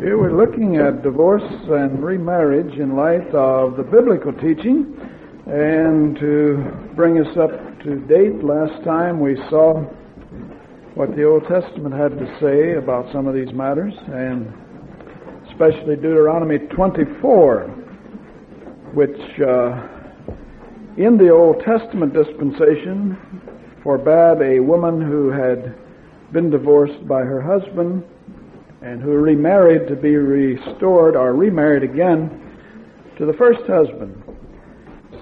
Here we're looking at divorce and remarriage in light of the biblical teaching. And to bring us up to date, last time we saw what the Old Testament had to say about some of these matters, and especially Deuteronomy 24, which in the Old Testament dispensation forbade a woman who had been divorced by her husband and who remarried to be restored or remarried again to the first husband.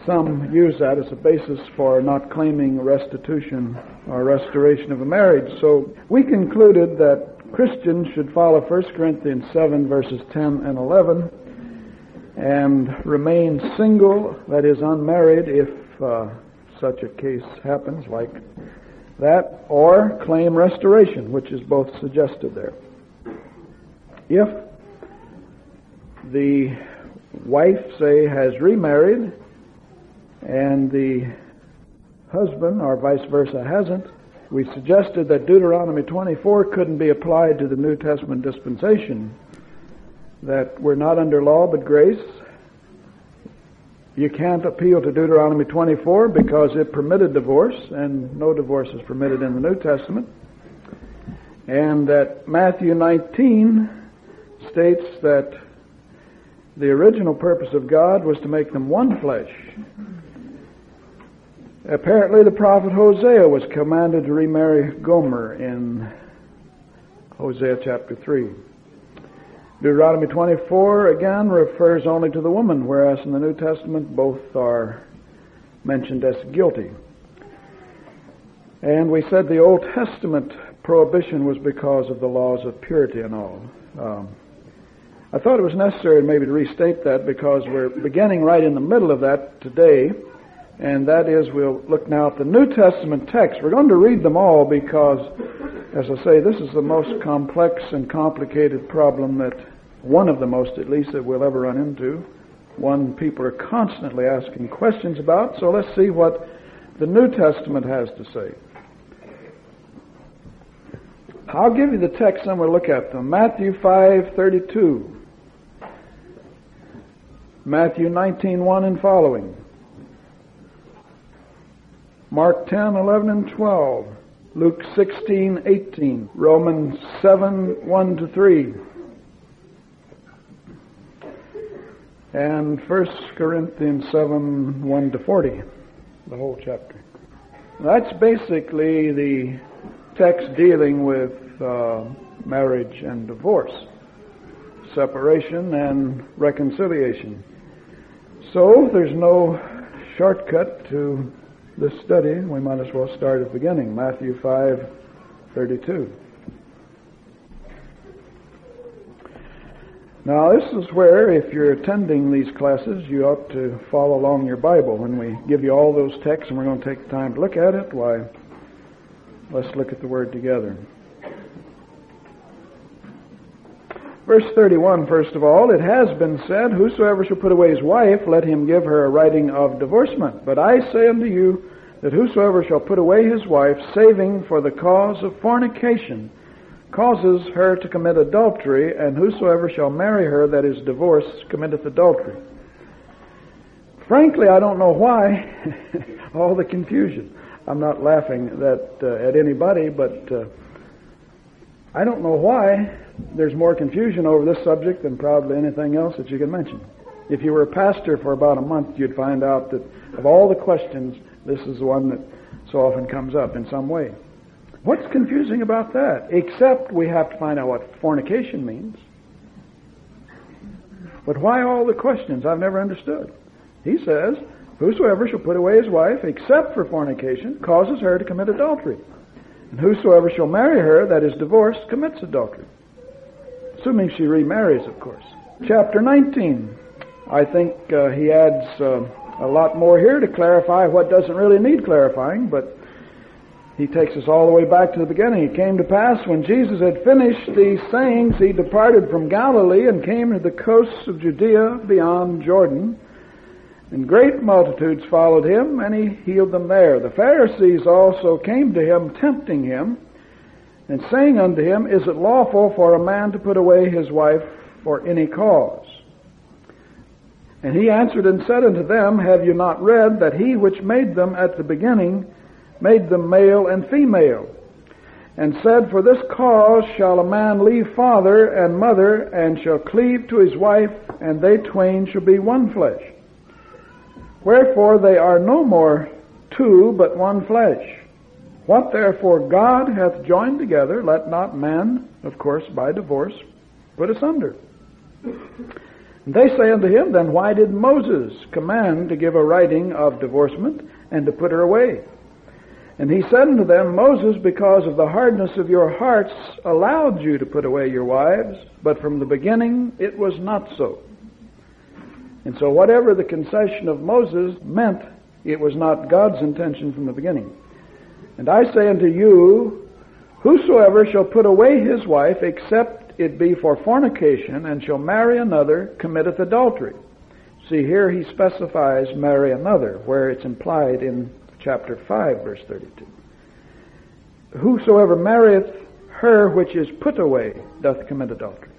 Some use that as a basis for not claiming restitution or restoration of a marriage. So we concluded that Christians should follow 1 Corinthians 7 verses 10 and 11 and remain single, that is unmarried, if such a case happens like that, or claim restoration, which is both suggested there. If the wife, say, has remarried and the husband, or vice versa, hasn't, we suggested that Deuteronomy 24 couldn't be applied to the New Testament dispensation, that we're not under law but grace. You can't appeal to Deuteronomy 24 because it permitted divorce, and no divorce is permitted in the New Testament. And that Matthew 19 states that the original purpose of God was to make them one flesh. Apparently the prophet Hosea was commanded to remarry Gomer in Hosea chapter 3. Deuteronomy 24 again refers only to the woman, whereas in the New Testament both are mentioned as guilty. And we said the Old Testament prohibition was because of the laws of purity and all. I thought it was necessary maybe to restate that because we're beginning right in the middle of that today, and that is we'll look now at the New Testament text. We're going to read them all because, as I say, this is the most complex and complicated problem, that one of the most at least, that we'll ever run into, one people are constantly asking questions about. So let's see what the New Testament has to say. I'll give you the text and we'll look at them. Matthew 5:32. Matthew 19:1 and following. Mark 10:11 and 12. Luke 16:18. Romans 7:1-3. And 1 Corinthians 7:1-40. The whole chapter. That's basically the text dealing with marriage and divorce, separation and reconciliation. So there's no shortcut to this study. We might as well start at the beginning. Matthew 5:32. Now this is where, if you're attending these classes, you ought to follow along your Bible. When we give you all those texts and we're going to take the time to look at it, why, let's look at the Word together. Verse 31, first of all, it has been said, whosoever shall put away his wife, let him give her a writing of divorcement. But I say unto you, that whosoever shall put away his wife, saving for the cause of fornication, causes her to commit adultery, and whosoever shall marry her that is divorced committeth adultery. Frankly, I don't know why all the confusion. I'm not laughing at anybody, but I don't know why there's more confusion over this subject than probably anything else that you can mention. If you were a pastor for about a month, you'd find out that of all the questions, this is the one that so often comes up in some way. What's confusing about that? Except we have to find out what fornication means. But why all the questions? I've never understood. He says, whosoever shall put away his wife, except for fornication, causes her to commit adultery. And whosoever shall marry her that is divorced commits adultery. Assuming she remarries, of course. Chapter 19. I think he adds a lot more here to clarify what doesn't really need clarifying, but he takes us all the way back to the beginning. It came to pass, when Jesus had finished these sayings, he departed from Galilee and came to the coasts of Judea beyond Jordan. And great multitudes followed him, and he healed them there. The Pharisees also came to him, tempting him, and saying unto him, Is it lawful for a man to put away his wife for any cause. And he answered and said unto them, Have you not read that he which made them at the beginning made them male and female? And said, For this cause shall a man leave father and mother, and shall cleave to his wife, and they twain shall be one flesh. Wherefore they are no more two, but one flesh. What therefore God hath joined together, let not man, of course, by divorce, put asunder. And they say unto him, Then why did Moses command to give a writing of divorcement, and to put her away? And he said unto them, Moses, because of the hardness of your hearts, allowed you to put away your wives, but from the beginning it was not so. And so whatever the concession of Moses meant, it was not God's intention from the beginning. And I say unto you, whosoever shall put away his wife, except it be for fornication, and shall marry another, committeth adultery. See, here he specifies marry another, where it's implied in chapter 5, verse 32. Whosoever marrieth her which is put away doth commit adultery.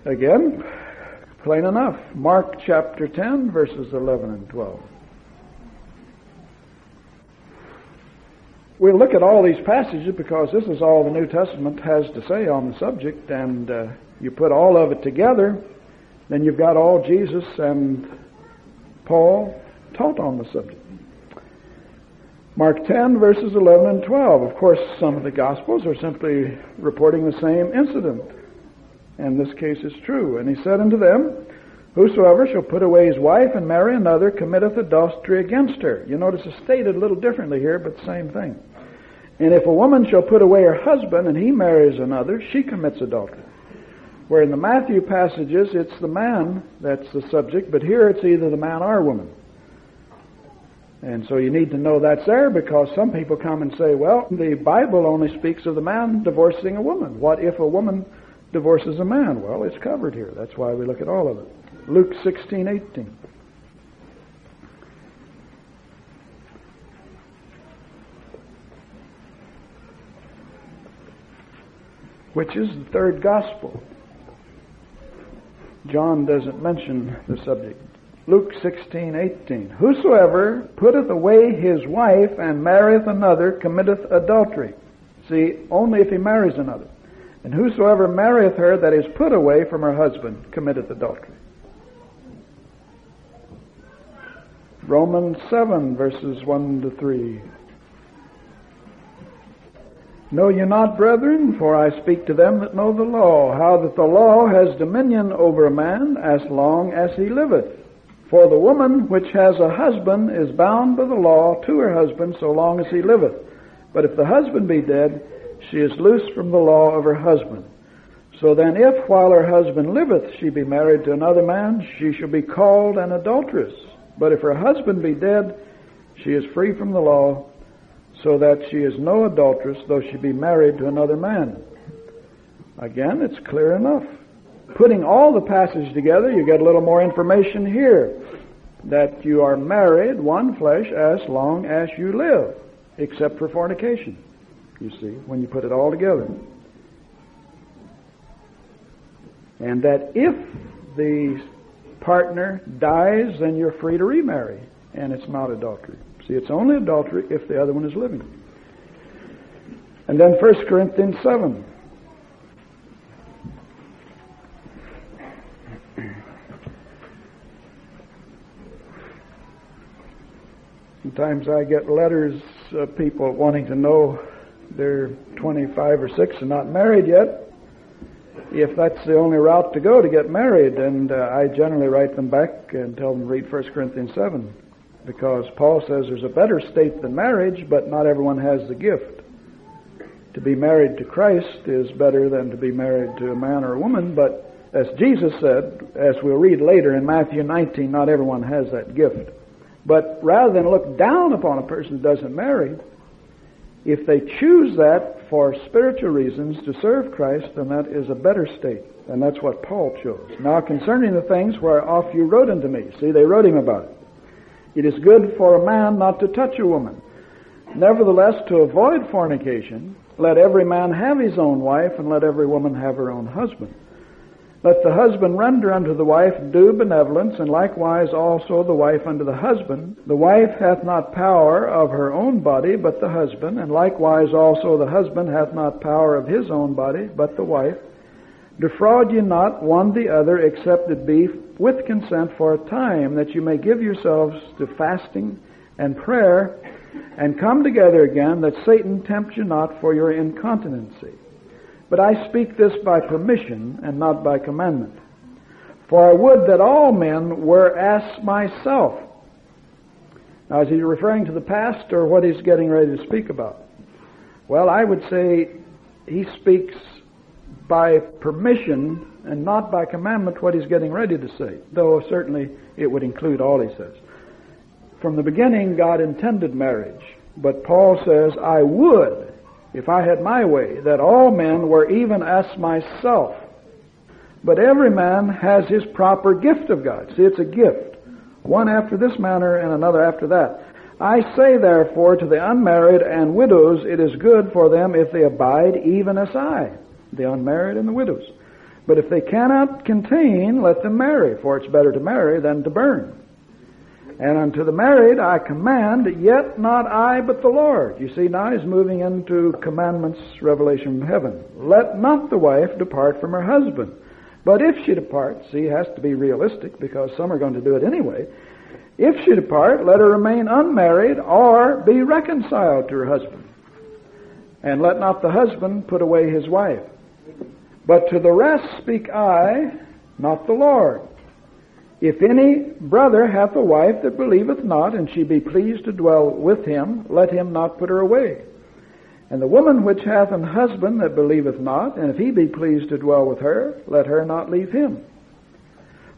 Again, plain enough. Mark chapter 10, verses 11 and 12. We'll look at all these passages because this is all the New Testament has to say on the subject, and you put all of it together, then you've got all Jesus and Paul taught on the subject. Mark 10, verses 11 and 12. Of course, some of the Gospels are simply reporting the same incident, and this case is true. And he said unto them, Whosoever shall put away his wife and marry another committeth adultery against her. You notice it's stated a little differently here, but the same thing. And if a woman shall put away her husband and he marries another, she commits adultery. Where in the Matthew passages it's the man that's the subject, but here it's either the man or woman. And so you need to know that's there, because some people come and say, well, the Bible only speaks of the man divorcing a woman. What if a woman divorces a man? Well, it's covered here. That's why we look at all of it. Luke 16:18. Which is the third gospel. John doesn't mention the subject. Luke 16:18. Whosoever putteth away his wife and marrieth another committeth adultery. See, only if he marries another. And whosoever marrieth her that is put away from her husband committeth adultery. Romans 7, verses 1 to 3. Know ye not, brethren, for I speak to them that know the law, how that the law has dominion over a man as long as he liveth. For the woman which has a husband is bound by the law to her husband so long as he liveth. But if the husband be dead, she is loosed from the law of her husband. So then if while her husband liveth she be married to another man, she shall be called an adulteress. But if her husband be dead, she is free from the law, so that she is no adulteress, though she be married to another man. Again, it's clear enough. Putting all the passage together, you get a little more information here. That you are married, one flesh, as long as you live, except for fornication, you see, when you put it all together. And that if the partner dies, then you're free to remarry, and it's not adultery. See, it's only adultery if the other one is living. And then 1 Corinthians 7. Sometimes I get letters of people wanting to know they're 25 or 6 and not married yet, if that's the only route to go to get married. And I generally write them back and tell them to read 1 Corinthians 7, because Paul says there's a better state than marriage, but not everyone has the gift. To be married to Christ is better than to be married to a man or a woman, but as Jesus said, as we'll read later in Matthew 19, not everyone has that gift. But rather than look down upon a person who doesn't marry, if they choose that for spiritual reasons to serve Christ, then that is a better state. And that's what Paul chose. Now concerning the things whereof you wrote unto me. See, they wrote him about it. It is good for a man not to touch a woman. Nevertheless, to avoid fornication, Let every man have his own wife, and let every woman have her own husband. Let the husband render unto the wife due benevolence, and likewise also the wife unto the husband. The wife hath not power of her own body, but the husband, and likewise also the husband hath not power of his own body, but the wife. Defraud ye not one the other, except it be with consent for a time, that you may give yourselves to fasting and prayer, and come together again, that Satan tempt you not for your incontinency. But I speak this by permission, and not by commandment. For I would that all men were as myself. Now, is he referring to the past, or what he's getting ready to speak about? Well, I would say he speaks by permission and not by commandment what he's getting ready to say, though certainly it would include all he says. From the beginning, God intended marriage, but Paul says, I would, if I had my way, that all men were even as myself. But every man has his proper gift of God. See, it's a gift. One after this manner and another after that. I say therefore to the unmarried and widows, it is good for them if they abide even as I, the unmarried and the widows. But if they cannot contain, let them marry, for it's better to marry than to burn. And unto the married I command, yet not I, but the Lord. You see, now he's moving into commandments, revelation from heaven. Let not the wife depart from her husband. But if she depart, see, it has to be realistic, because some are going to do it anyway. If she depart, let her remain unmarried, or be reconciled to her husband. And let not the husband put away his wife. But to the rest speak I, not the Lord. If any brother hath a wife that believeth not, and she be pleased to dwell with him, let him not put her away. And the woman which hath an husband that believeth not, and if he be pleased to dwell with her, let her not leave him.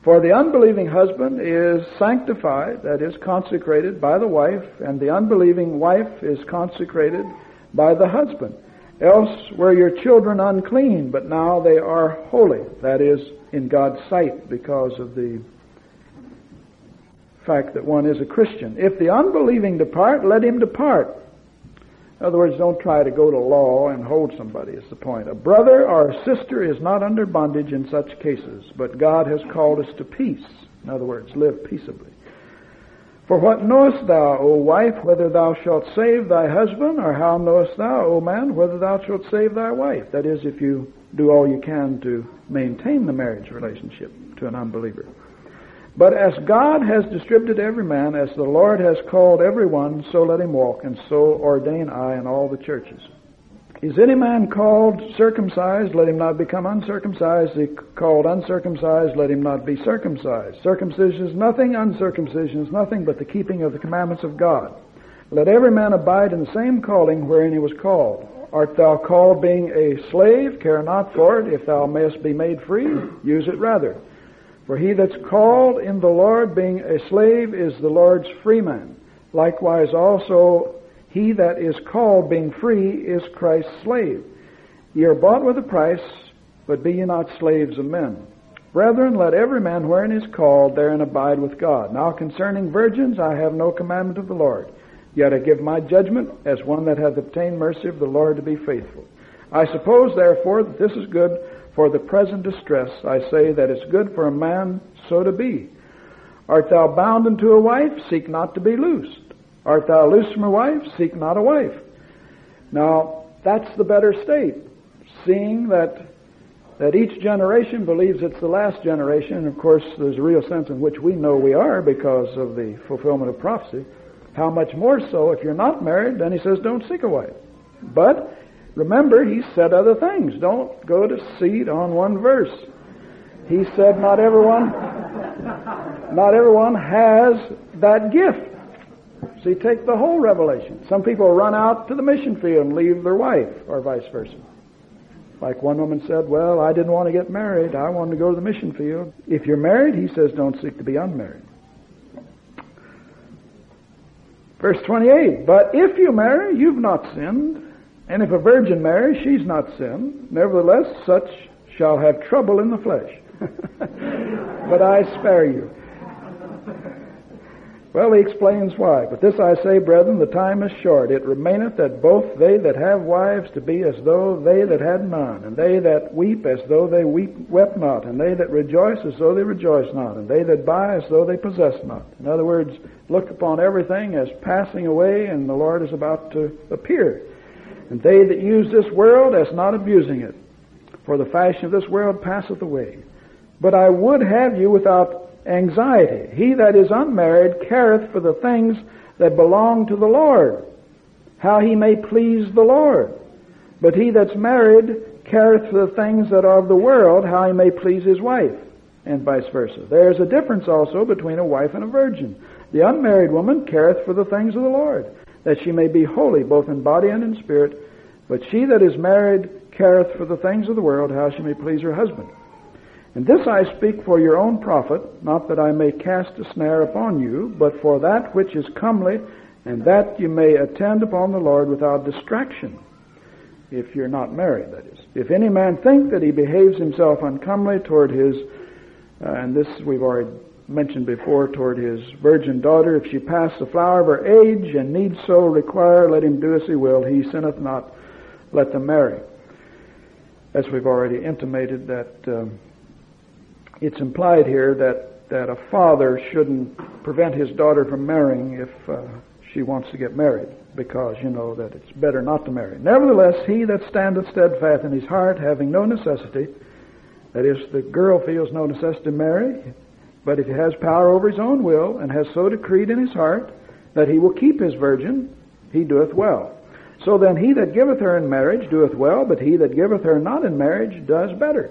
For the unbelieving husband is sanctified, that is, consecrated by the wife, and the unbelieving wife is consecrated by the husband. Else were your children unclean, but now they are holy, that is, in God's sight, because of the fact that one is a Christian. If the unbelieving depart, let him depart. In other words, don't try to go to law and hold somebody, is the point. A brother or a sister is not under bondage in such cases, but God has called us to peace. In other words, live peaceably. For what knowest thou, O wife, whether thou shalt save thy husband, or how knowest thou, O man, whether thou shalt save thy wife? That is, if you do all you can to maintain the marriage relationship to an unbeliever. But as God has distributed every man, as the Lord has called every one, so let him walk, and so ordain I in all the churches. Is any man called circumcised? Let him not become uncircumcised. Is he called uncircumcised? Let him not be circumcised. Circumcision is nothing, uncircumcision is nothing, but the keeping of the commandments of God. Let every man abide in the same calling wherein he was called. Art thou called being a slave? Care not for it. If thou mayest be made free, use it rather. For he that's called in the Lord being a slave is the Lord's freeman. Likewise also he that is called being free is Christ's slave. Ye are bought with a price, but be ye not slaves of men. Brethren, let every man wherein is called therein abide with God. Now concerning virgins I have no commandment of the Lord. Yet I give my judgment as one that hath obtained mercy of the Lord to be faithful. I suppose therefore that this is good for the present distress. I say that it's good for a man so to be. Art thou bound unto a wife? Seek not to be loosed. Art thou loosed from a wife? Seek not a wife. Now, that's the better state, seeing that each generation believes it's the last generation. And of course, there's a real sense in which we know we are because of the fulfillment of prophecy. How much more so if you're not married, then he says, don't seek a wife. But remember, he said other things. Don't go to seed on one verse. He said not everyone has that gift. See, take the whole revelation. Some people run out to the mission field and leave their wife, or vice versa. Like one woman said, well, I didn't want to get married. I wanted to go to the mission field. If you're married, he says, don't seek to be unmarried. Verse 28, but if you marry, you've not sinned. And if a virgin marries, she's not sinned. Nevertheless, such shall have trouble in the flesh. But I spare you. Well, he explains why. But this I say, brethren, the time is short. It remaineth that both they that have wives to be as though they that had none, and they that weep as though they wept not, and they that rejoice as though they rejoice not, and they that buy as though they possess not. In other words, look upon everything as passing away, and the Lord is about to appear. And they that use this world as not abusing it, for the fashion of this world passeth away. But I would have you without anxiety. He that is unmarried careth for the things that belong to the Lord, how he may please the Lord. But he that's married careth for the things that are of the world, how he may please his wife, and vice versa. There is a difference also between a wife and a virgin. The unmarried woman careth for the things of the Lord, that she may be holy both in body and in spirit. But she that is married careth for the things of the world, how she may please her husband. And this I speak for your own profit, not that I may cast a snare upon you, but for that which is comely, and that you may attend upon the Lord without distraction, if you're not married, that is. If any man think that he behaves himself uncomely toward his, and this we've already mentioned before, toward his virgin daughter, if she pass the flower of her age, and need so require, let him do as he will, he sinneth not, let them marry. As we've already intimated, that it's implied here that a father shouldn't prevent his daughter from marrying if she wants to get married, because you know that it's better not to marry. Nevertheless, he that standeth steadfast in his heart, having no necessity, that is, the girl feels no necessity to marry, but if he has power over his own will, and has so decreed in his heart that he will keep his virgin, he doeth well. So then he that giveth her in marriage doeth well, but he that giveth her not in marriage does better.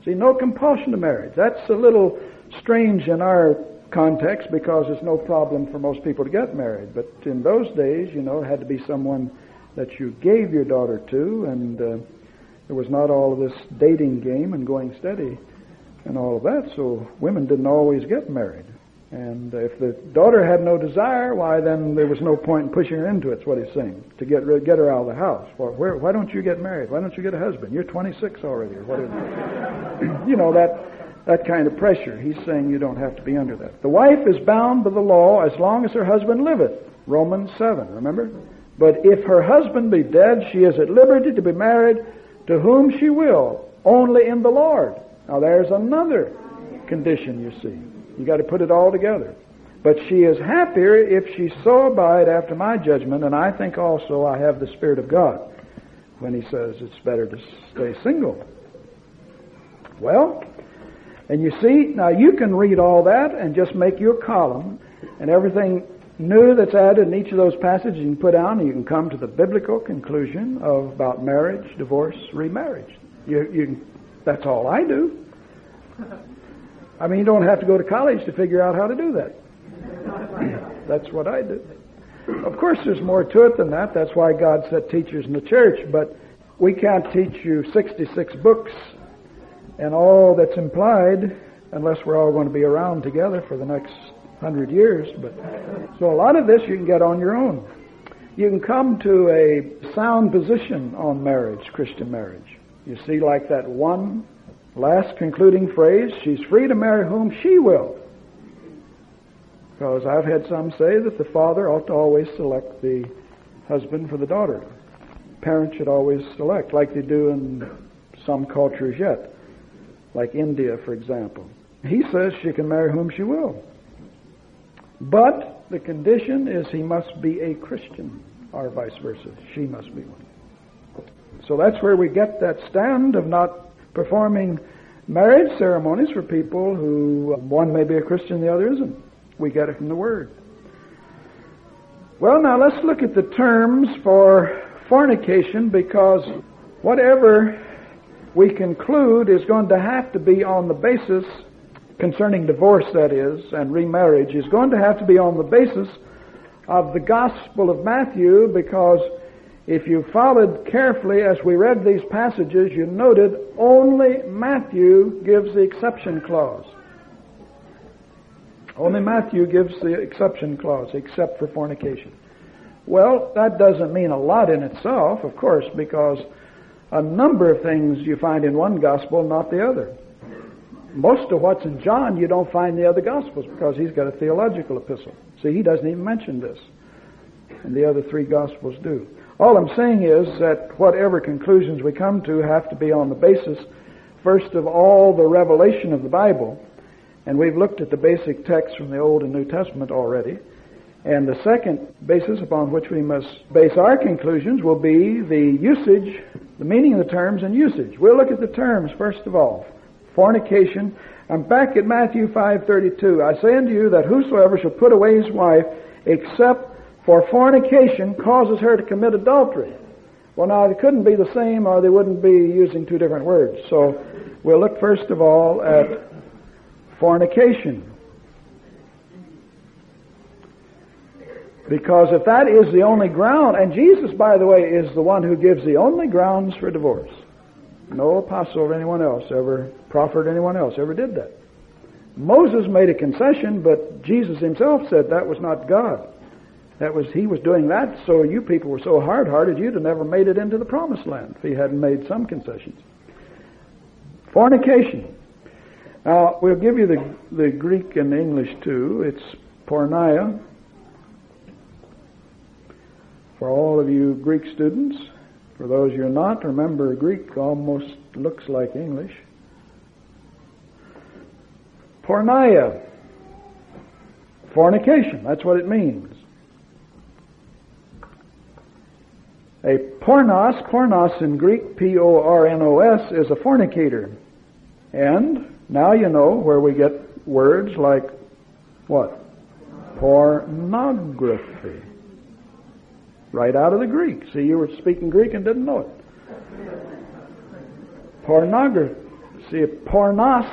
See, no compulsion to marriage. That's a little strange in our context because it's no problem for most people to get married. But in those days, you know, it had to be someone that you gave your daughter to, and there was not all of this dating game and going steady and all of that, so women didn't always get married. And if the daughter had no desire, why then there was no point in pushing her into it, is what he's saying, to get her out of the house. Why don't you get married? Why don't you get a husband? You're 26 already, or whatever. You know, that kind of pressure. He's saying you don't have to be under that. The wife is bound by the law as long as her husband liveth. Romans 7, remember? But if her husband be dead, she is at liberty to be married to whom she will, only in the Lord. Now there's another condition, you see. You got to put it all together. But she is happier if she so abide after my judgment, and I think also I have the Spirit of God when he says it's better to stay single. Well, and you see, now you can read all that and just make your column, and everything new that's added in each of those passages you can put down, and you can come to the biblical conclusion about marriage, divorce, remarriage. That's all I do. I mean, you don't have to go to college to figure out how to do that. That's what I do. Of course, there's more to it than that. That's why God set teachers in the church. But we can't teach you 66 books and all that's implied unless we're all going to be around together for the next 100 years. But so a lot of this you can get on your own. You can come to a sound position on marriage, Christian marriage. You see, like that one last concluding phrase, she's free to marry whom she will. Because I've had some say that the father ought to always select the husband for the daughter. Parents should always select, like they do in some cultures yet, like India, for example. He says she can marry whom she will. But the condition is he must be a Christian, or vice versa. She must be one. So that's where we get that stand of not performing marriage ceremonies for people who, one may be a Christian, the other isn't. We get it from the Word. Well, now let's look at the terms for fornication, because whatever we conclude is going to have to be on the basis, concerning divorce that is, and remarriage, is going to have to be on the basis of the Gospel of Matthew, because if you followed carefully as we read these passages, you noted only Matthew gives the exception clause. Only Matthew gives the exception clause, except for fornication. Well, that doesn't mean a lot in itself, of course, because a number of things you find in one gospel, not the other. most of what's in John you don't find in the other Gospels because he's got a theological epistle. See, he doesn't even mention this. And the other three Gospels do. All I'm saying is that whatever conclusions we come to have to be on the basis, first of all, the revelation of the Bible. And we've looked at the basic texts from the Old and New Testament already. And the second basis upon which we must base our conclusions will be the usage, the meaning of the terms and usage. We'll look at the terms first of all. Fornication. I'm back at Matthew 5:32. I say unto you that whosoever shall put away his wife except for fornication causes her to commit adultery. Well, now, it couldn't be the same or they wouldn't be using two different words. So we'll look first of all at fornication. Because if that is the only ground, and Jesus, by the way, is the one who gives the only grounds for divorce. No apostle or anyone else ever, prophet or anyone else ever did that. Moses made a concession, but Jesus himself said that was not God. He was doing that so you people were so hard-hearted you'd have never made it into the promised land if he hadn't made some concessions. Fornication. Now, we'll give you the Greek and English too. It's porneia. For all of you Greek students, for those you're not, remember Greek almost looks like English. Porneia. Fornication, that's what it means. A pornos in Greek, P-O-R-N-O-S, is a fornicator. And now you know where we get words like what? Pornography. Right out of the Greek. See, you were speaking Greek and didn't know it. Pornography. See, pornos,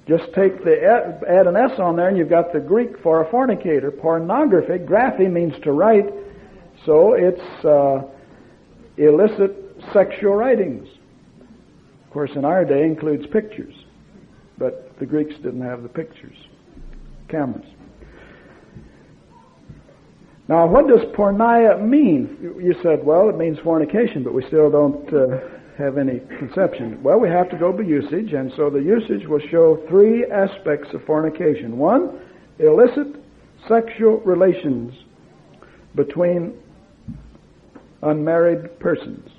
just take add an S on there and you've got the Greek for a fornicator. Pornography, graphy means to write, so it's illicit sexual writings. Of course, in our day includes pictures, but the Greeks didn't have the pictures, cameras. Now, what does porneia mean? You said, well, it means fornication, but we still don't have any conception. Well, we have to go by usage, and so the usage will show three aspects of fornication. One, illicit sexual relations between unmarried persons.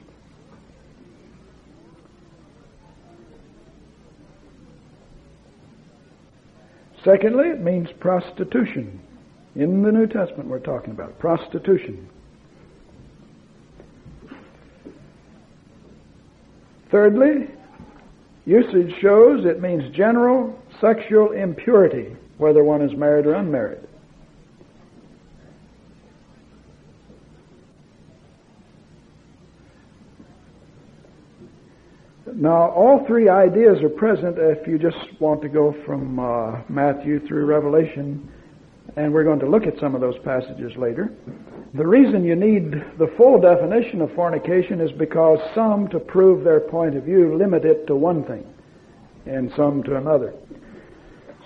Secondly, it means prostitution. In the New Testament we're talking about prostitution. Thirdly, usage shows it means general sexual impurity, whether one is married or unmarried. Now, all three ideas are present if you just want to go from Matthew through Revelation, and we're going to look at some of those passages later. The reason you need the full definition of fornication is because some, to prove their point of view, limit it to one thing, and some to another.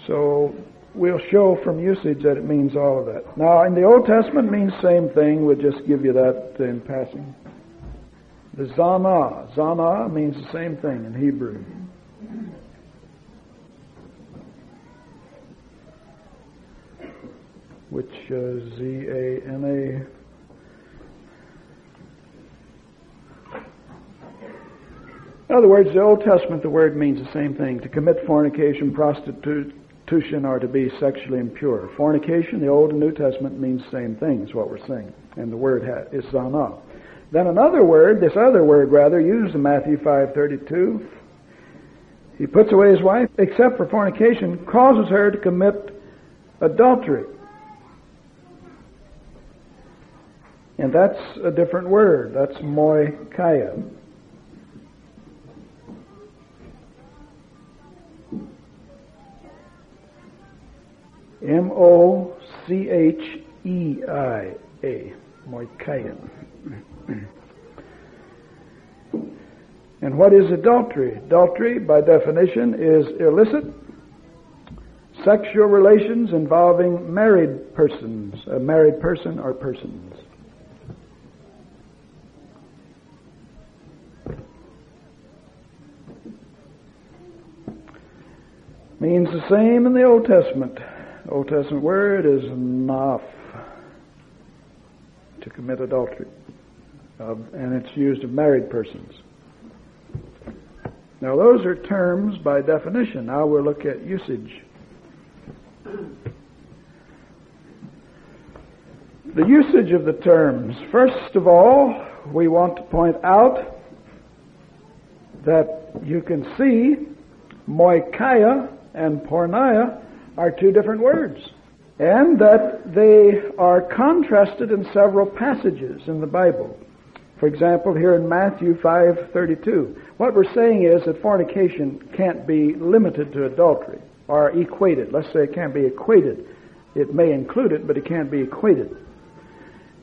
So we'll show from usage that it means all of that. Now, in the Old Testament, it means the same thing. We'll just give you that in passing. The zana. Zana means the same thing in Hebrew. Which Z-A-N-A. In other words, the Old Testament, the word means the same thing. To commit fornication, prostitution, or to be sexually impure. Fornication, the Old and New Testament, means the same thing, is what we're saying. And the word is zana. Then another word, this other word rather, used in Matthew 5:32, he puts away his wife, except for fornication, causes her to commit adultery. And that's a different word. That's moichia. M-O-C-H-E-I-A. Moichia. And what is adultery? Adultery, by definition, is illicit sexual relations involving married persons, a married person or persons. Means the same in the Old Testament. Old Testament word is enough to commit adultery. And it's used of married persons. Now those are terms by definition. Now we'll look at usage. The usage of the terms. First of all, we want to point out that you can see moikia and porneia are two different words, and that they are contrasted in several passages in the Bible. For example, here in Matthew 5:32, what we're saying is that fornication can't be limited to adultery or equated. Let's say it can't be equated. It may include it, but it can't be equated.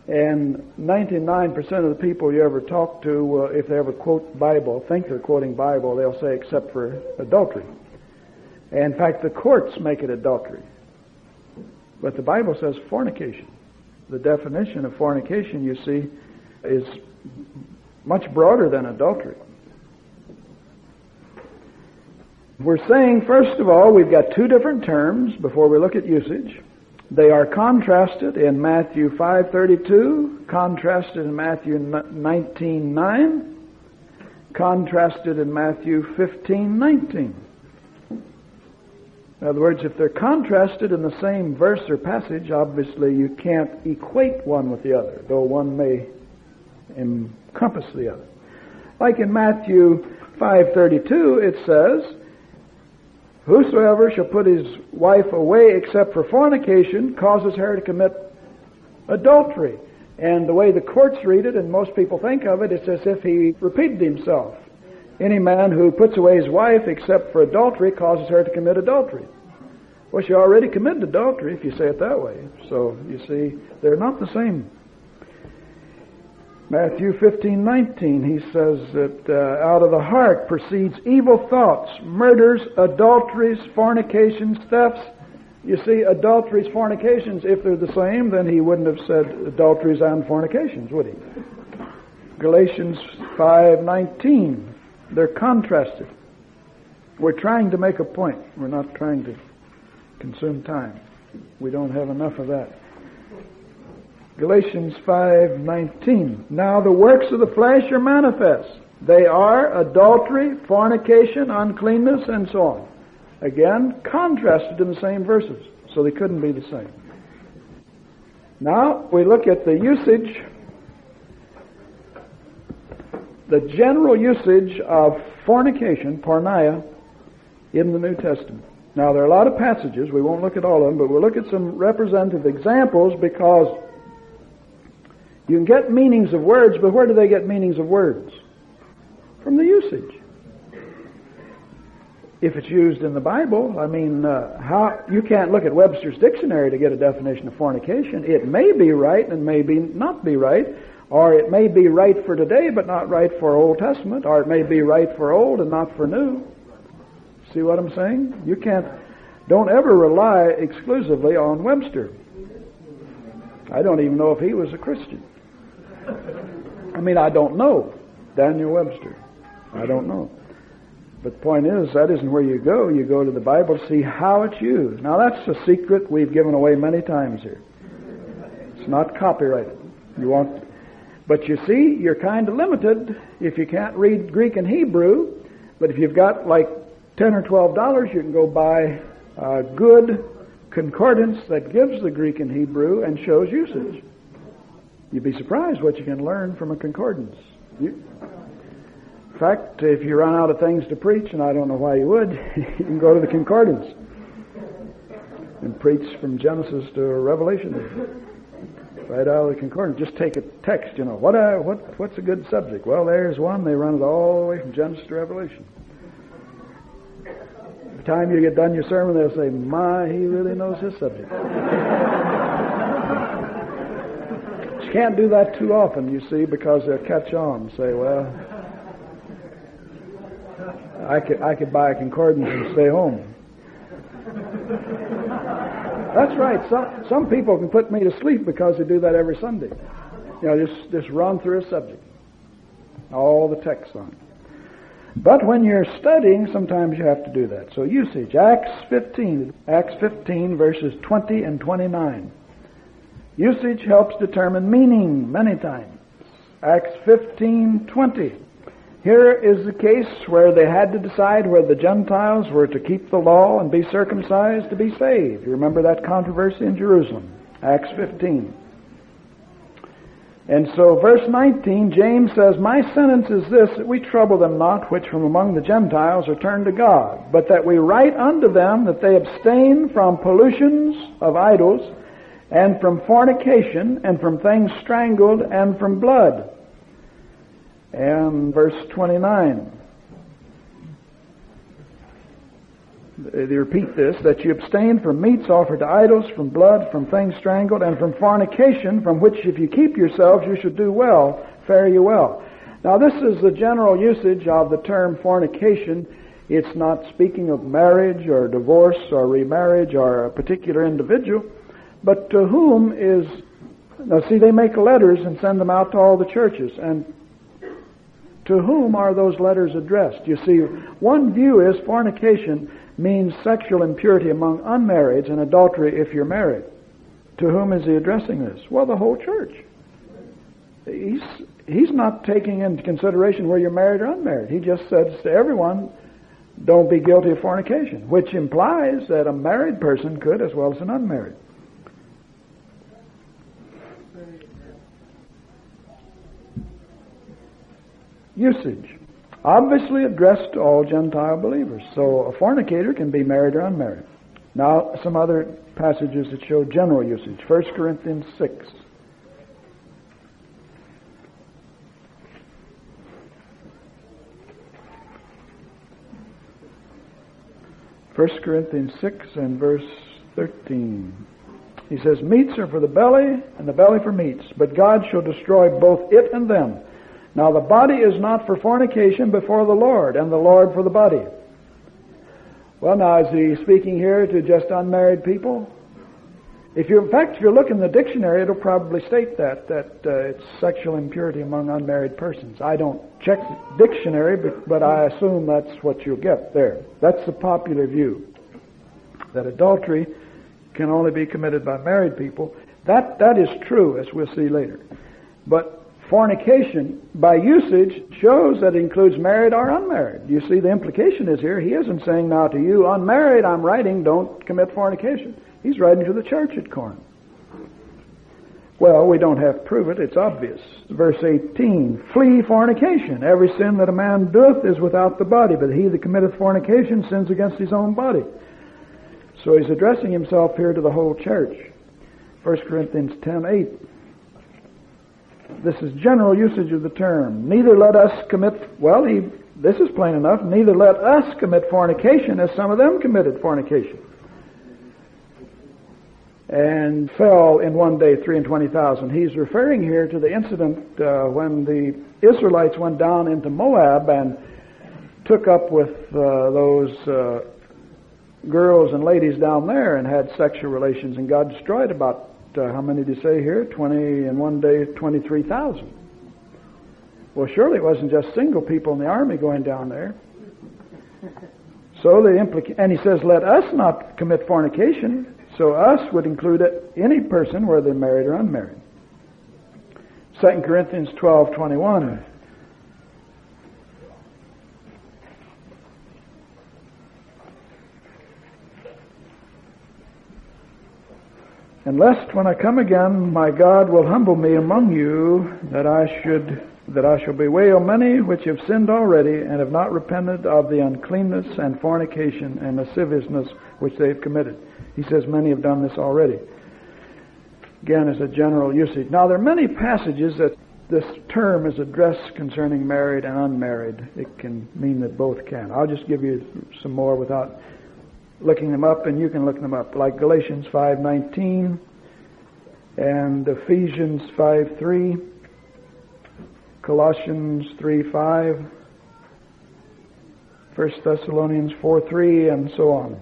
And 99% of the people you ever talk to, if they ever quote Bible, think they're quoting Bible, they'll say except for adultery. And in fact, the courts make it adultery. But the Bible says fornication. The definition of fornication, you see, is much broader than adultery. We're saying, first of all, we've got two different terms before we look at usage. They are contrasted in Matthew 5:32, contrasted in Matthew 19:9, contrasted in Matthew 15:19. In other words, if they're contrasted in the same verse or passage, obviously you can't equate one with the other, though one may encompass the other. Like in Matthew 5:32, it says, "Whosoever shall put his wife away except for fornication causes her to commit adultery." And the way the courts read it, and most people think of it, it's as if he repeated himself. Any man who puts away his wife except for adultery causes her to commit adultery. Well, she already committed adultery, if you say it that way. So, you see, they're not the same. Matthew 15:19, he says that out of the heart proceeds evil thoughts, murders, adulteries, fornications, thefts. You see, adulteries, fornications, if they're the same, then he wouldn't have said adulteries and fornications, would he? Galatians 5:19, they're contrasted. We're trying to make a point. We're not trying to consume time. We don't have enough of that. Galatians 5:19. Now the works of the flesh are manifest. They are adultery, fornication, uncleanness, and so on. Again, contrasted in the same verses, so they couldn't be the same. Now we look at the usage, the general usage of fornication, porneia, in the New Testament. Now there are a lot of passages, we won't look at all of them, but we'll look at some representative examples because you can get meanings of words, but where do they get meanings of words? From the usage. If it's used in the Bible, I mean, how you can't look at Webster's dictionary to get a definition of fornication. It may be right and may not be right, or it may be right for today but not right for Old Testament, or it may be right for Old and not for New. See what I'm saying? You don't ever rely exclusively on Webster. I don't even know if he was a Christian. I mean, I don't know. Daniel Webster. I don't know. But the point is, that isn't where you go. You go to the Bible to see how it's used. Now, that's a secret we've given away many times here. It's not copyrighted. But you see, you're kind of limited if you can't read Greek and Hebrew. But if you've got like $10 or $12, you can go buy a good concordance that gives the Greek and Hebrew and shows usage. You'd be surprised what you can learn from a concordance. In fact, if you run out of things to preach, and I don't know why you would, you can go to the concordance and preach from Genesis to Revelation. Right out of the concordance. Just take a text, what's a good subject? Well, there's one. They run it all the way from Genesis to Revelation. By the time you get done your sermon, they'll say, "My, he really knows his subject." You can't do that too often, you see, because they'll catch on and say, "Well, I could buy a concordance and stay home." That's right. Some people can put me to sleep because they do that every Sunday. Just run through a subject, all the text on it. But when you're studying, sometimes you have to do that. So usage, Acts 15, verses 20 and 29. Usage helps determine meaning many times. Acts 15:20. Here is the case where they had to decide whether the Gentiles were to keep the law and be circumcised to be saved. You remember that controversy in Jerusalem, Acts 15. And so verse 19, James says, "My sentence is this, that we trouble them not, which from among the Gentiles are turned to God, but that we write unto them that they abstain from pollutions of idols, and from fornication, and from things strangled, and from blood." And verse 29. They repeat this, that you abstain from meats offered to idols, from blood, from things strangled, and from fornication, from which if you keep yourselves you should do well, fare you well. Now this is the general usage of the term fornication. It's not speaking of marriage or divorce or remarriage or a particular individual, but to whom is... Now see, they make letters and send them out to all the churches, and to whom are those letters addressed? You see, one view is fornication means sexual impurity among unmarrieds and adultery if you're married. To whom is he addressing this? Well, the whole church. He's not taking into consideration whether you're married or unmarried. He just says to everyone, don't be guilty of fornication, which implies that a married person could as well as an unmarried. Usage. Obviously addressed to all Gentile believers. So a fornicator can be married or unmarried. Now, some other passages that show general usage. 1 Corinthians 6. First Corinthians 6 and verse 13. He says, "Meats are for the belly, and the belly for meats, but God shall destroy both it and them. Now the body is not for fornication, but for the Lord, and the Lord for the body." Well, now, is he speaking here to just unmarried people? In fact, if you look in the dictionary, it'll probably state that it's sexual impurity among unmarried persons. I don't check the dictionary, but I assume that's what you'll get there. That's the popular view, that adultery can only be committed by married people. That is true, as we'll see later. But fornication, by usage, shows that it includes married or unmarried. You see, the implication is here, he isn't saying, now to you unmarried, I'm writing, don't commit fornication. He's writing to the church at Corinth. Well, we don't have to prove it, it's obvious. Verse 18, "Flee fornication. Every sin that a man doeth is without the body, but he that committeth fornication sins against his own body." So he's addressing himself here to the whole church. 1 Corinthians 10:8. This is general usage of the term. "Neither let us commit..." Well, this is plain enough. "Neither let us commit fornication, as some of them committed fornication, and fell in one day 320,000. He's referring here to the incident when the Israelites went down into Moab and took up with those girls and ladies down there and had sexual relations, and God destroyed about how many do you say here? 20 in one day, 23,000. Well, surely it wasn't just single people in the army going down there. So and he says, "Let us not commit fornication." So us would include any person, whether married or unmarried. 2 Corinthians 12:21. "And lest when I come again, my God will humble me among you, that I shall bewail many which have sinned already, and have not repented of the uncleanness and fornication and lasciviousness which they have committed." He says many have done this already. Again, as a general usage. Now, there are many passages that this term is addressed concerning married and unmarried. It can mean that both can. I'll just give you some more without looking them up, and you can look them up, like Galatians 5:19 and Ephesians 5:3, Colossians 3:5, 1 Thessalonians 4:3, and so on.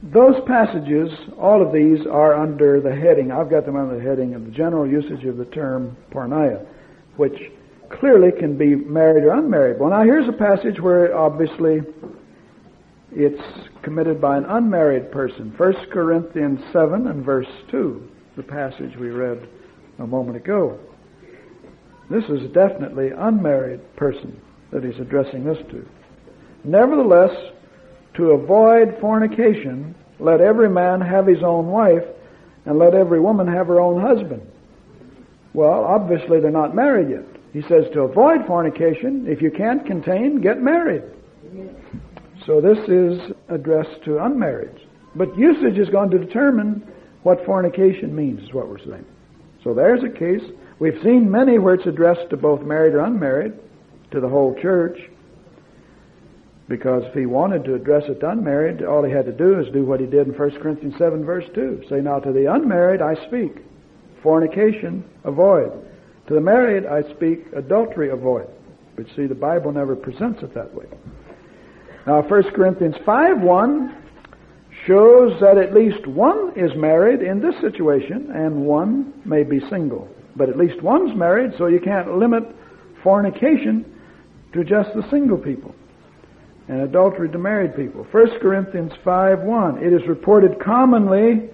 Those passages, all of these are under the heading, I've got them under the heading of the general usage of the term porneia, which clearly can be married or unmarried. Well, now here's a passage where obviously it's committed by an unmarried person. 1 Corinthians 7 and verse 2, the passage we read a moment ago. This is definitely an unmarried person that he's addressing this to. Nevertheless, to avoid fornication, let every man have his own wife, and let every woman have her own husband. Well, obviously they're not married yet. He says to avoid fornication, if you can't contain, get married. So this is addressed to unmarried. But usage is going to determine what fornication means, is what we're saying. So there's a case. We've seen many where it's addressed to both married or unmarried, to the whole church. Because if he wanted to address it to unmarried, all he had to do is do what he did in 1 Corinthians 7 verse 2. Say, now to the unmarried I speak, fornication avoid. To the married I speak, adultery avoid. But see, the Bible never presents it that way. Now 1 Corinthians 5:1 shows that at least one is married in this situation and one may be single. But at least one's married, so you can't limit fornication to just the single people and adultery to married people. 1 Corinthians 5:1, it is reported commonly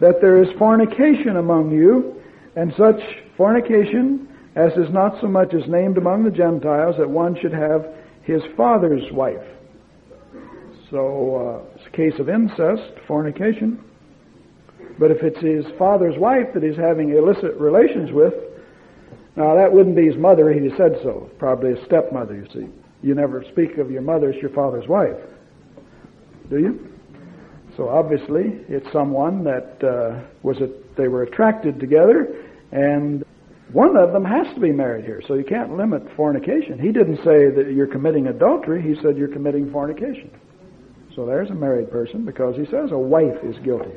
that there is fornication among you, and such fornication as is not so much as named among the Gentiles, that one should have his father's wife. So it's a case of incest, fornication. But if it's his father's wife that he's having illicit relations with, now that wouldn't be his mother, he said so. Probably his stepmother, you see. You never speak of your mother as your father's wife, do you? So obviously it's someone that they were attracted together, and one of them has to be married here. So you can't limit fornication. He didn't say that you're committing adultery. He said you're committing fornication. So there's a married person, because he says a wife is guilty.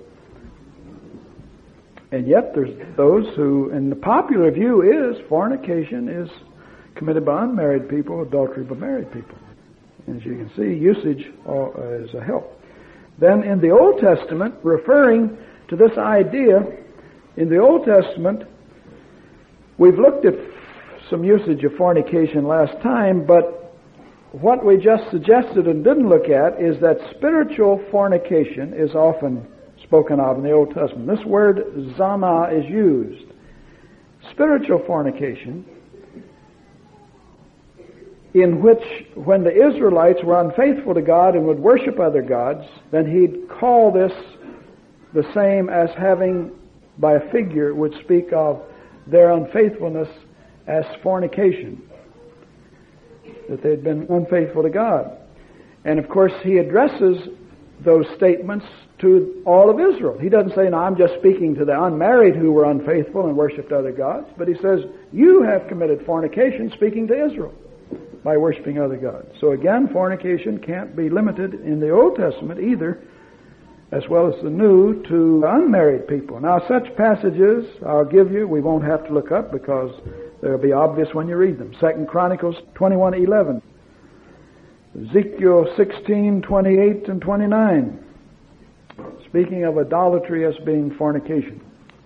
And yet there's those who, and the popular view is fornication is committed by unmarried people, adultery by married people. And as you can see, usage is a help. Then in the Old Testament, referring to this idea, in the Old Testament, we've looked at some usage of fornication last time, but what we just suggested and didn't look at is that spiritual fornication is often spoken of in the Old Testament. This word zana is used. Spiritual fornication, in which when the Israelites were unfaithful to God and would worship other gods, then he'd call this the same as having, by a figure, would speak of their unfaithfulness as fornication, that they'd been unfaithful to God. And of course he addresses those statements to all of Israel. He doesn't say, no, I'm just speaking to the unmarried who were unfaithful and worshipped other gods, but he says, you have committed fornication, speaking to Israel, by worshiping other gods. So again, fornication can't be limited in the Old Testament either, as well as the New, to unmarried people. Now such passages I'll give you, we won't have to look up because they'll be obvious when you read them. 2 Chronicles 21:11, Ezekiel 16:28 and 29, speaking of idolatry as being fornication.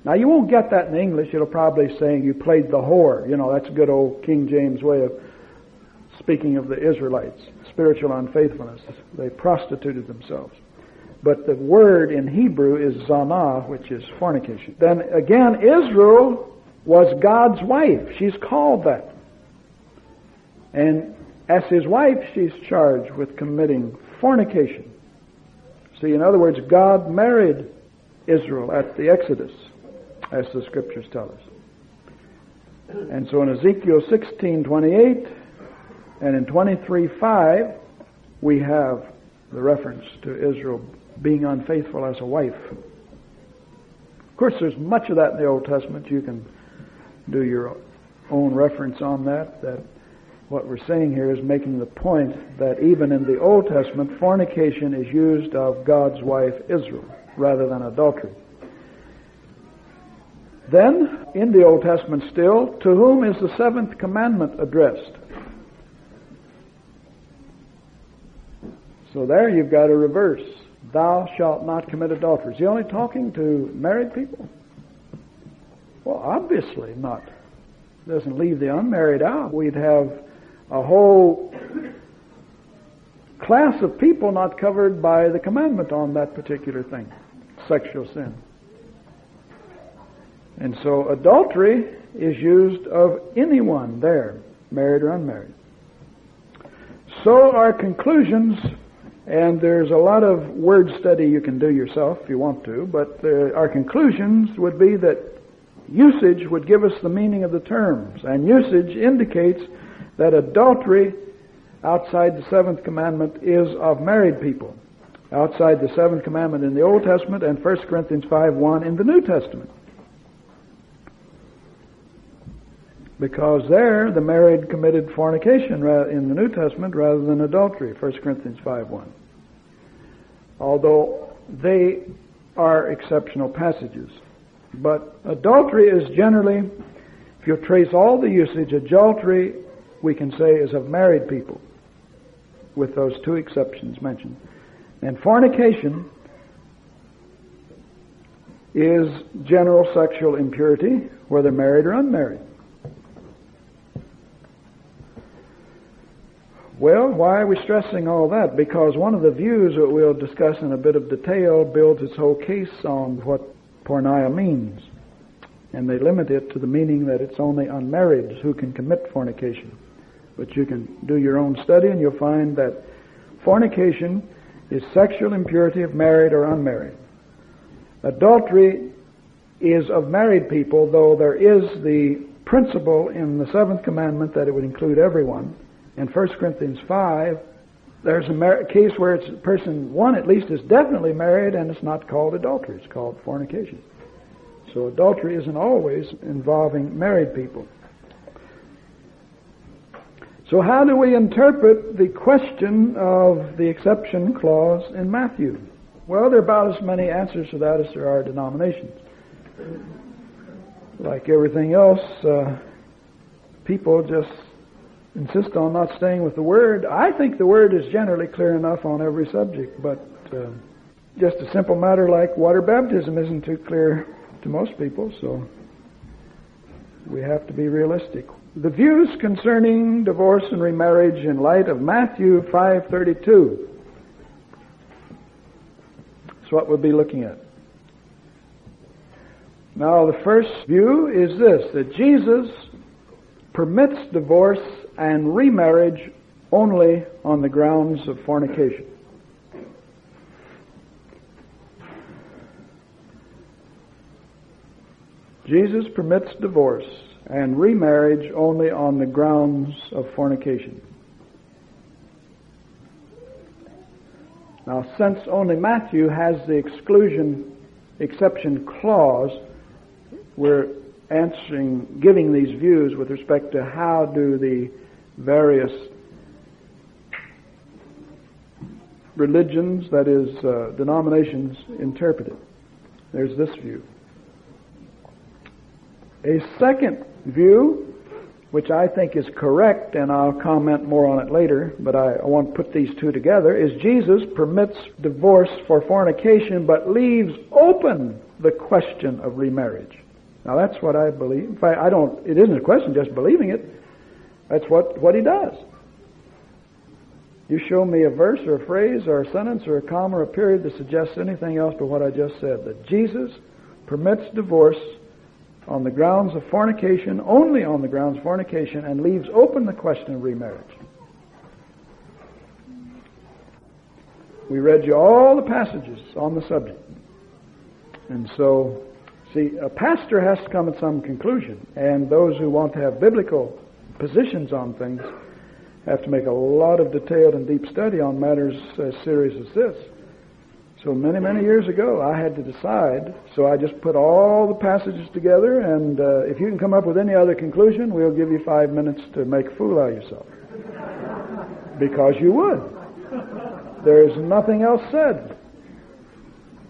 Now you won't get that in English. It'll probably say you played the whore. You know, that's a good old King James way of speaking of the Israelites, spiritual unfaithfulness. They prostituted themselves. But the word in Hebrew is zana, which is fornication. Then again, Israel was God's wife. She's called that. And as his wife, she's charged with committing fornication. See, in other words, God married Israel at the Exodus, as the Scriptures tell us. And so in Ezekiel 16:28 and in 23:5, we have the reference to Israel being unfaithful as a wife. Of course, there's much of that in the Old Testament. You can do your own reference on that. That what we're saying here is making the point that even in the Old Testament, fornication is used of God's wife Israel rather than adultery. Then, in the Old Testament still, to whom is the seventh commandment addressed? So there you've got a reverse. Thou shalt not commit adultery. Is he only talking to married people? Well, obviously not. Doesn't leave the unmarried out. We'd have a whole class of people not covered by the commandment on that particular thing, sexual sin. And so adultery is used of anyone there, married or unmarried. So our conclusions, and there's a lot of word study you can do yourself if you want to, but our conclusions would be that usage would give us the meaning of the terms, and usage indicates that adultery outside the seventh commandment is of married people, outside the seventh commandment in the Old Testament and 1 Corinthians 5:1 in the New Testament. Because there, the married committed fornication in the New Testament rather than adultery, 1 Corinthians 5:1. Although they are exceptional passages. But adultery is generally, if you trace all the usage, adultery, we can say, is of married people, with those two exceptions mentioned. And fornication is general sexual impurity, whether married or unmarried. Well, why are we stressing all that? Because one of the views that we'll discuss in a bit of detail builds its whole case on what porneia means. And they limit it to the meaning that it's only unmarrieds who can commit fornication. But you can do your own study and you'll find that fornication is sexual impurity of married or unmarried. Adultery is of married people, though there is the principle in the seventh commandment that it would include everyone. In 1 Corinthians 5, there's a case where it's person one at least is definitely married and it's not called adultery, it's called fornication. So adultery isn't always involving married people. So how do we interpret the question of the exception clause in Matthew? Well, there are about as many answers to that as there are denominations. Like everything else, people just insist on not staying with the Word. I think the Word is generally clear enough on every subject, but just a simple matter like water baptism isn't too clear to most people, so we have to be realistic. The views concerning divorce and remarriage in light of Matthew 5:32. That's what we'll be looking at. Now, the first view is this, that Jesus permits divorce and remarriage only on the grounds of fornication. Jesus permits divorce and remarriage only on the grounds of fornication. Now, since only Matthew has the exception clause, we're giving these views with respect to how do the various religions, that is, denominations, interpret it. There's this view. A second view, which I think is correct, and I'll comment more on it later, but I want to put these two together, is Jesus permits divorce for fornication, but leaves open the question of remarriage. Now that's what I believe. In fact, it isn't a question just believing it. That's what he does. You show me a verse or a phrase or a sentence or a comma or a period that suggests anything else but what I just said, that Jesus permits divorce on the grounds of fornication, only on the grounds of fornication, and leaves open the question of remarriage. We read you all the passages on the subject. And so, see, a pastor has to come at some conclusion, and those who want to have biblical positions on things have to make a lot of detailed and deep study on matters as serious as this. So many, many years ago, I had to decide, so I just put all the passages together, and if you can come up with any other conclusion, we'll give you 5 minutes to make a fool out of yourself. Because you would. There's nothing else said.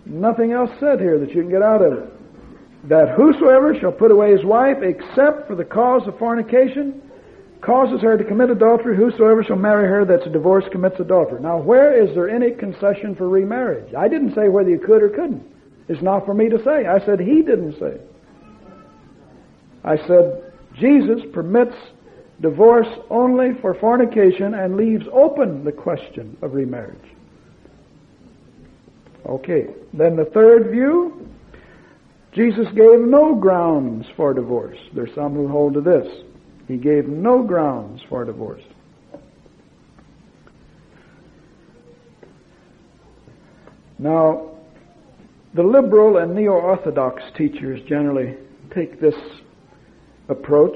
Nothing else said here that you can get out of it. That whosoever shall put away his wife, except for the cause of fornication, causes her to commit adultery. Whosoever shall marry her that's a divorce commits adultery. Now, where is there any concession for remarriage? I didn't say whether you could or couldn't. It's not for me to say. I said he didn't say. I said Jesus permits divorce only for fornication and leaves open the question of remarriage. Okay, then the third view, Jesus gave no grounds for divorce. There's some who hold to this. He gave no grounds for divorce. Now, the liberal and neo-orthodox teachers generally take this approach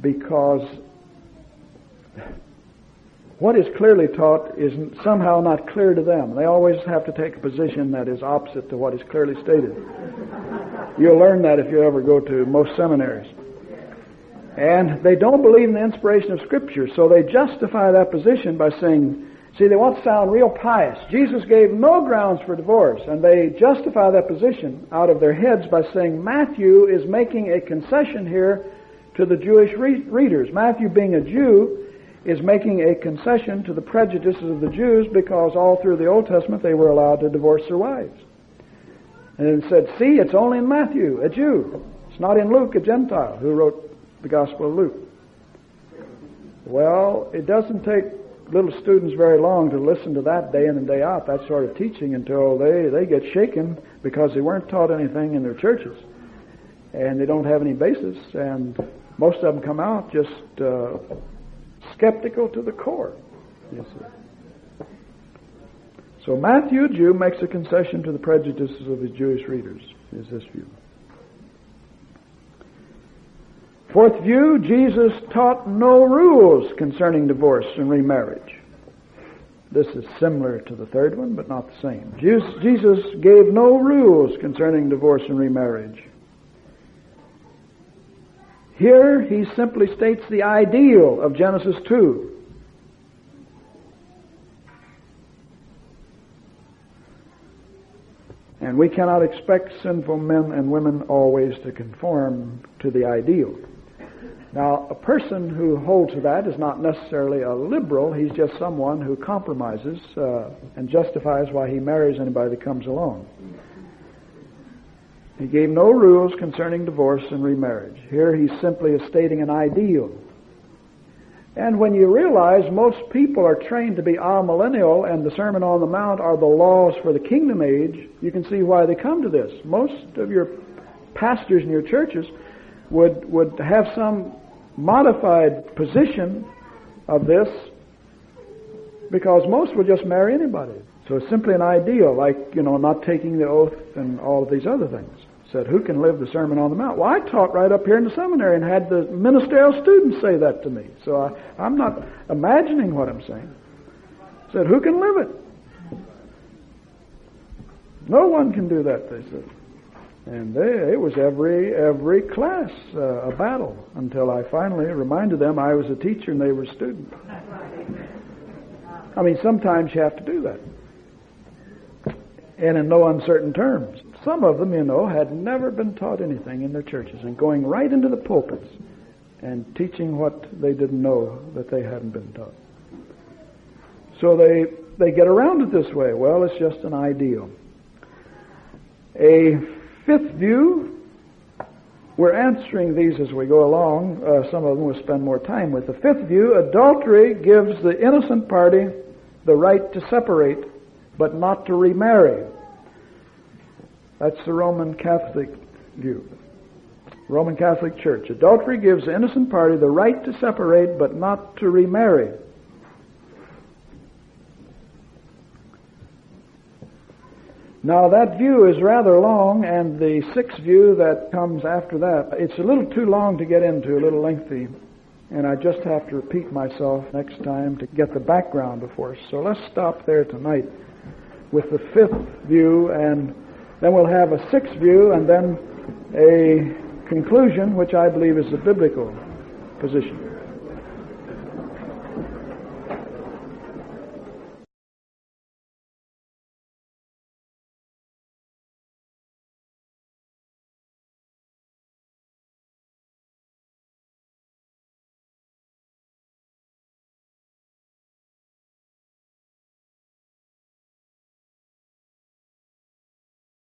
because what is clearly taught is somehow not clear to them. They always have to take a position that is opposite to what is clearly stated. You'll learn that if you ever go to most seminaries. And they don't believe in the inspiration of Scripture, so they justify that position by saying, see, they want to sound real pious. Jesus gave no grounds for divorce, and they justify that position out of their heads by saying Matthew is making a concession here to the Jewish readers. Matthew, being a Jew, is making a concession to the prejudices of the Jews because all through the Old Testament they were allowed to divorce their wives. And it said, see, it's only in Matthew, a Jew. It's not in Luke, a Gentile, who wrote the Gospel of Luke. Well, it doesn't take little students very long to listen to that day in and day out, that sort of teaching, until they get shaken because they weren't taught anything in their churches. And they don't have any basis, and most of them come out just skeptical to the core. Yes, sir. So Matthew, Jew, makes a concession to the prejudices of his Jewish readers, is this view. Fourth view, Jesus taught no rules concerning divorce and remarriage. This is similar to the third one, but not the same. Jesus gave no rules concerning divorce and remarriage. Here he simply states the ideal of Genesis 2. And we cannot expect sinful men and women always to conform to the ideal. Now, a person who holds to that is not necessarily a liberal. He's just someone who compromises and justifies why he marries anybody that comes along. He gave no rules concerning divorce and remarriage. Here he simply is stating an ideal. And when you realize most people are trained to be amillennial and the Sermon on the Mount are the laws for the kingdom age, you can see why they come to this. Most of your pastors in your churches would have some modified position of this because most would just marry anybody. So it's simply an ideal, like, not taking the oath and all of these other things. Said, who can live the Sermon on the Mount? Well, I taught right up here in the seminary and had the ministerial students say that to me. So I'm not imagining what I'm saying. Said, who can live it? No one can do that, they said. And it was every class a battle until I finally reminded them I was a teacher and they were a student. I mean, sometimes you have to do that. And in no uncertain terms. Some of them, had never been taught anything in their churches and going right into the pulpits and teaching what they didn't know that they hadn't been taught. So they get around it this way. Well, it's just an ideal. A fifth view, we're answering these as we go along. Some of them we'll spend more time with. The fifth view, adultery gives the innocent party the right to separate, but not to remarry. That's the Roman Catholic view. Roman Catholic Church. Adultery gives the innocent party the right to separate, but not to remarry. Now that view is rather long, and the sixth view that comes after that, it's a little too long to get into, a little lengthy, and I just have to repeat myself next time to get the background before us. So let's stop there tonight with the fifth view, and then we'll have a sixth view, and then a conclusion, which I believe is the biblical position.